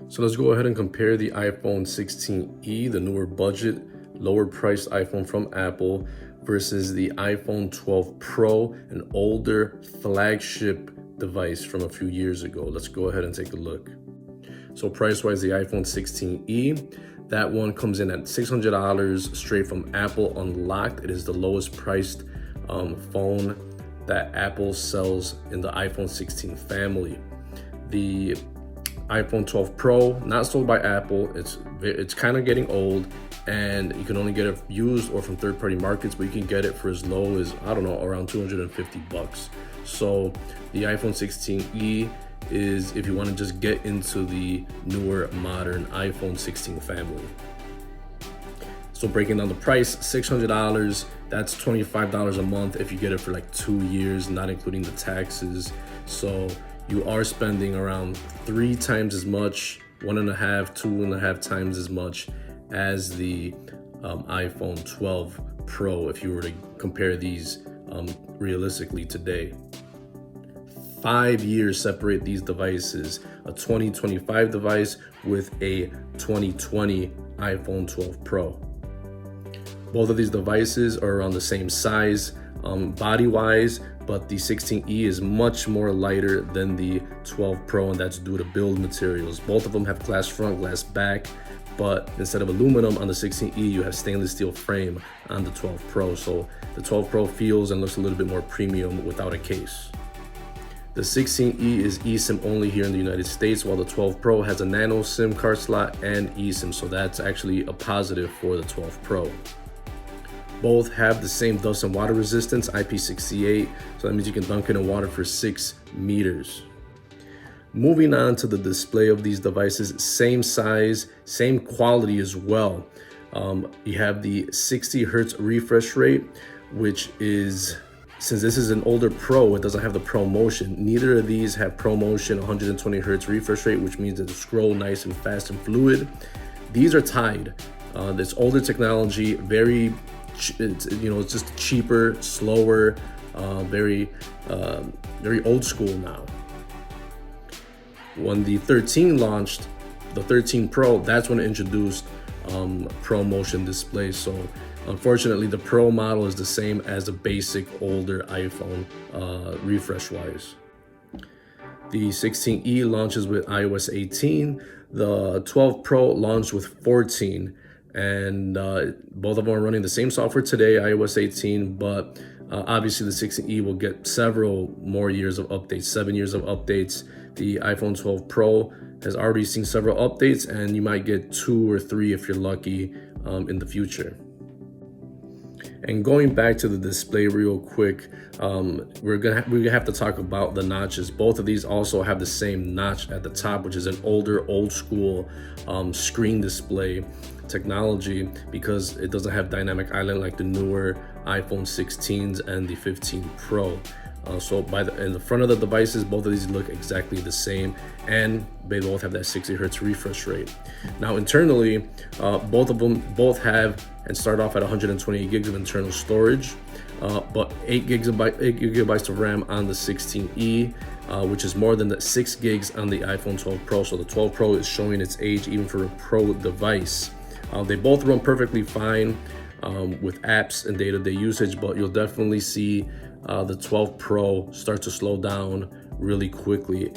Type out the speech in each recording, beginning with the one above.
So let's go ahead and compare the iPhone 16e, the newer budget, lower priced iPhone from Apple, versus the iPhone 12 Pro, an older flagship device from a few years ago. Let's go ahead and take a look. So price-wise, the iPhone 16e, that one comes in at $600 straight from Apple unlocked. It is the lowest priced phone that Apple sells in the iPhone 16 family. The iPhone 12 Pro, not sold by Apple. It's kind of getting old, and you can only get it used or from third-party markets, but you can get it for as low as, I don't know, around 250 bucks. So the iPhone 16e is if you want to just get into the newer modern iPhone 16 family. So breaking down the price, $600, that's $25 a month if you get it for like 2 years, not including the taxes. So you are spending around 3 times as much, 1.5, 2.5 times as much as the iPhone 12 Pro if you were to compare these realistically today. 5 years separate these devices, a 2025 device with a 2020 iPhone 12 Pro. Both of these devices are around the same size body-wise, but the 16e is much more lighter than the 12 Pro, and that's due to build materials. Both of them have glass front, glass back, but instead of aluminum on the 16e, you have stainless steel frame on the 12 Pro. So the 12 Pro feels and looks a little bit more premium without a case. The 16e is eSIM only here in the United States, while the 12 Pro has a nano SIM card slot and eSIM, so that's actually a positive for the 12 Pro. Both have the same dust and water resistance, IP68, so that means you can dunk it in water for 6 meters. Moving on to the display of these devices, same size, same quality as well. You have the 60 hertz refresh rate, which is, since this is an older Pro, it doesn't have the Pro Motion. Neither of these have Pro Motion 120 hertz refresh rate, which means that the scroll nice and fast and fluid. These are tied. This older technology, it's just cheaper, slower, very old school now. When the 13 launched, the 13 Pro, that's when it introduced Pro Motion display. So unfortunately, the Pro model is the same as the basic older iPhone refresh wise. The 16e launches with iOS 18. The 12 Pro launched with 14. And both of them are running the same software today, iOS 18, but obviously the 16e will get several more years of updates, 7 years of updates. The iPhone 12 Pro has already seen several updates, and you might get 2 or 3 if you're lucky in the future. And going back to the display real quick, we're gonna have to talk about the notches. Both of these also have the same notch at the top, which is an older, old school screen display technology, because it doesn't have dynamic island like the newer iPhone 16s and the 15 Pro. So in the front of the devices, both of these look exactly the same, and they both have that 60 hertz refresh rate. Now internally, both of them have and start off at 128 gigs of internal storage, but 8 gigabytes of RAM on the 16e, which is more than the 6 gigs on the iPhone 12 Pro. So the 12 Pro is showing its age even for a Pro device. They both run perfectly fine with apps and day-to-day usage, but you'll definitely see the 12 Pro start to slow down really quickly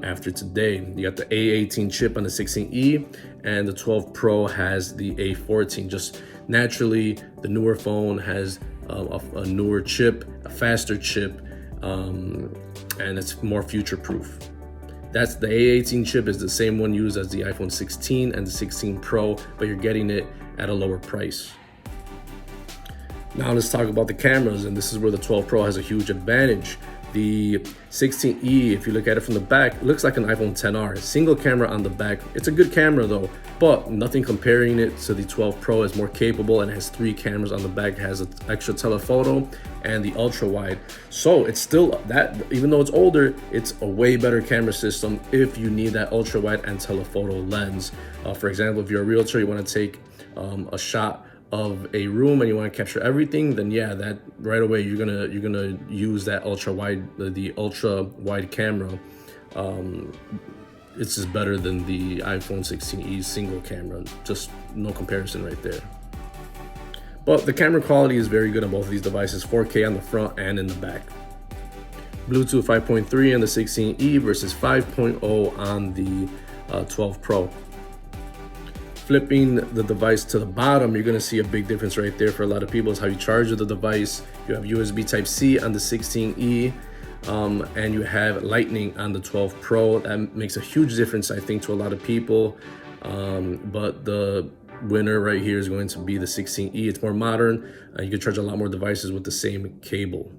after today. You got the A18 chip on the 16e, and the 12 Pro has the A14. Just naturally, the newer phone has a newer chip, a faster chip, and it's more future-proof. That's the A18 chip is the same one used as the iPhone 16 and the 16 Pro, but you're getting it at a lower price. Now let's talk about the cameras, and this is where the 12 Pro has a huge advantage. The 16e, if you look at it from the back, looks like an iPhone XR. Single camera on the back. It's a good camera though, but nothing comparing it to the 12 Pro. Is more capable and has 3 cameras on the back. It has an extra telephoto and the ultra wide. So it's still that, even though it's older, it's a way better camera system if you need that ultra wide and telephoto lens. For example, if you're a realtor, you want to take a shot of a room and you want to capture everything, then yeah, that right away you're gonna use that ultra wide, the ultra wide camera it's just better than the iPhone 16e single camera. Just no comparison right there. But the camera quality is very good on both of these devices, 4K on the front and in the back. Bluetooth 5.3 on the 16e versus 5.0 on the 12 Pro. Flipping the device to the bottom, you're gonna see a big difference right there for a lot of people is how you charge the device. You have USB Type-C on the 16e, and you have Lightning on the 12 Pro. That makes a huge difference, I think, to a lot of people. But the winner right here is going to be the 16e. It's more modern. You can charge a lot more devices with the same cable.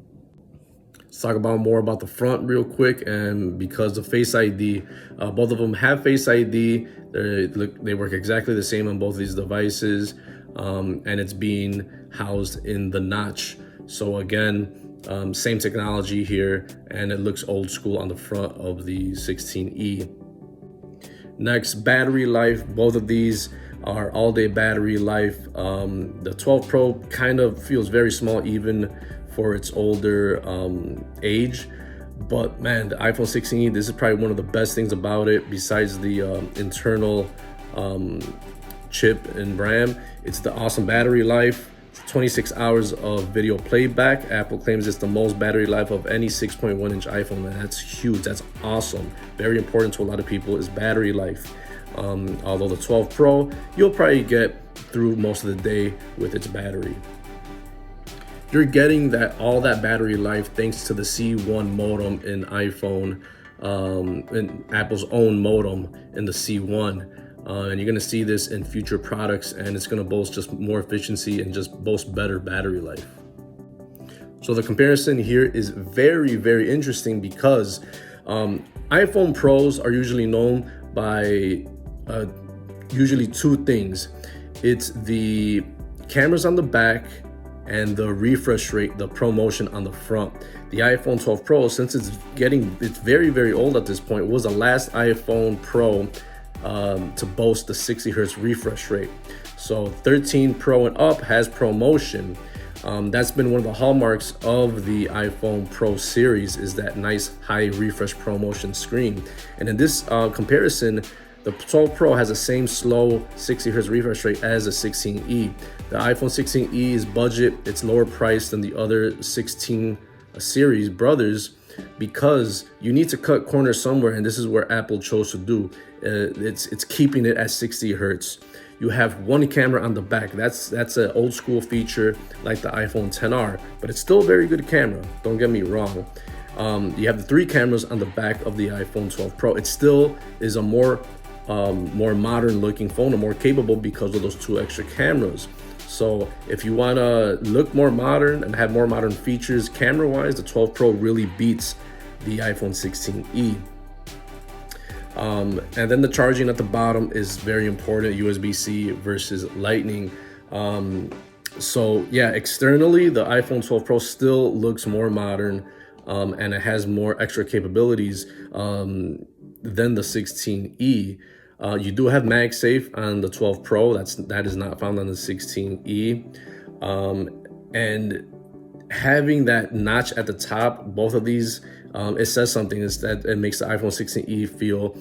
Let's talk more about the front real quick. And because of Face ID, both of them have Face ID. They work exactly the same on both of these devices, and it's being housed in the notch. So again, same technology here, and it looks old school on the front of the 16e. Next, battery life. Both of these are all-day battery life. The 12 Pro kind of feels very small even for its older age, but man, the iPhone 16e, this is probably one of the best things about it besides the internal chip and RAM. It's the awesome battery life. 26 hours of video playback. Apple claims it's the most battery life of any 6.1-inch iPhone, and that's huge. That's awesome. Very important to a lot of people is battery life. Although the 12 Pro, you'll probably get through most of the day with its battery. You're getting all that battery life thanks to the C1 modem in iPhone, in Apple's own modem in the C1. And you're gonna see this in future products, and it's gonna boast just more efficiency and just boast better battery life. So the comparison here is very, very interesting because iPhone Pros are usually known by usually two things. It's the cameras on the back and the refresh rate, the ProMotion on the front. The iPhone 12 Pro, since it's very, very old at this point, was the last iPhone Pro to boast the 60 hertz refresh rate. So 13 Pro and up has ProMotion. That's been one of the hallmarks of the iPhone Pro series, is that nice high refresh ProMotion screen. And in this comparison, the 12 Pro has the same slow 60 hertz refresh rate as the 16e. The iPhone 16e is budget. It's lower priced than the other 16 series brothers because you need to cut corners somewhere, and this is where Apple chose to do. It's keeping it at 60 hertz. You have one camera on the back. That's an old school feature like the iPhone XR, but it's still a very good camera. Don't get me wrong. You have the 3 cameras on the back of the iPhone 12 Pro. It still is a more modern looking phone and more capable because of those 2 extra cameras. So if you want to look more modern and have more modern features camera wise, the 12 Pro really beats the iPhone 16e. And then the charging at the bottom is very important, USB-C versus Lightning. So yeah, externally the iPhone 12 Pro still looks more modern, and it has more extra capabilities than the 16e. You do have MagSafe on the 12 Pro. That is not found on the 16e. And having that notch at the top, both of these, it says something, is that it makes the iPhone 16e feel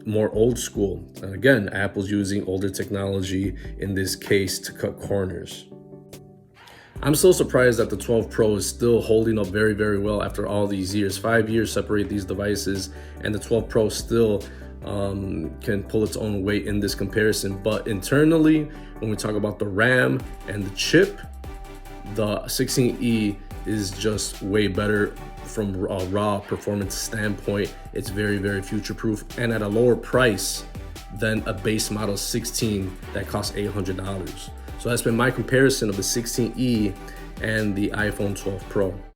more old school. And again, Apple's using older technology in this case to cut corners. I'm so surprised that the 12 Pro is still holding up very, very well after all these years. 5 years separate these devices, and the 12 Pro still can pull its own weight in this comparison. But internally, when we talk about the RAM and the chip, the 16e is just way better from a raw performance standpoint. It's very, very future-proof and at a lower price than a base model 16 that costs $800. So that's been my comparison of the 16e and the iPhone 12 Pro.